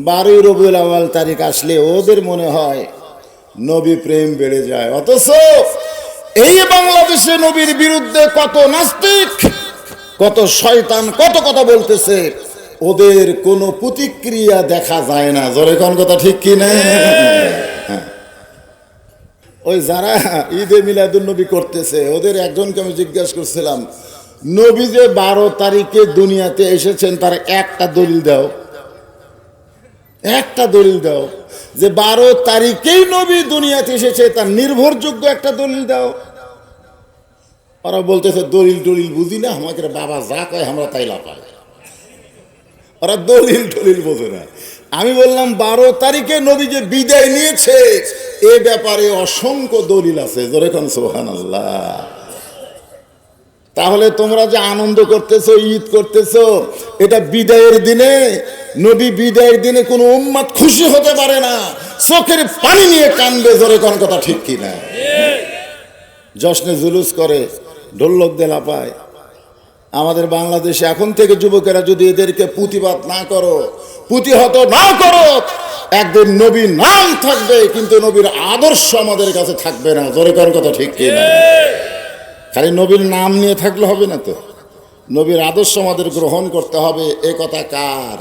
12ই রবিউল আউয়াল তারিখ আসলে ওদের মনে হয় নবী প্রেম বেড়ে যায়। অথচ এই বাংলাদেশে নবীর বিরুদ্ধে কত নাস্তিক, কত শয়তান কত কথা বলতেছে, ওদের কোনো প্রতিক্রিয়া দেখা যায় না। জোরে কোন কথা ঠিক কি না? ওই যারা ঈদে মিলাদুন্নবী করতেছে ওদের একজনকে আমি জিজ্ঞাসা করছিলাম, নবী যে 12 তারিখে দুনিয়াতে এসেছেন তার একটা দলিল দাও, একটা দলিল দাও যে 12 তারিখেই নবী দুনিয়াতে এসেছে, তার নির্ভরযোগ্য একটা দলিল দাও। ওরা বলতেছে দলিল টলিল বুঝি না, আমাকে বাবা যা কয় আমরা তাই লাপাই। ওরা দলিল টলিল বোঝে না। আমি বললাম 12 তারিখে নবী যে বিদায় নিয়েছে এ ব্যাপারে অসংখ্য দলিল আছে। জোরে কোন সুবহানাল্লাহ। তাহলে তোমরা যে আনন্দ করতেছো, ঈদ করতেছো, এটা বিদায়ের দিনে, নবী বিদায়ের দিনে কোনো উম্মত খুশি হতে পারে না, চোখের পানি নিয়ে কান্দবে। জোরে কোন কথা ঠিক কিনা? জশ্নে জুলুস করে, ঢোলক দেলা পায়। আমাদের বাংলাদেশে এখন থেকে যুবকেরা যদি এদেরকে প্রতিবাদ না করো, প্রতিহত না করো, একদিন নবীর নাম থাকবে কিন্তু নবীর আদর্শ আমাদের কাছে থাকবে না। জোরে কোন কথা ঠিক কিনা? খালি নবীর নাম নিয়ে থাকলে হবে না তো, নবীর আদর্শ আমাদের গ্রহণ করতে হবে। এ কথা কার?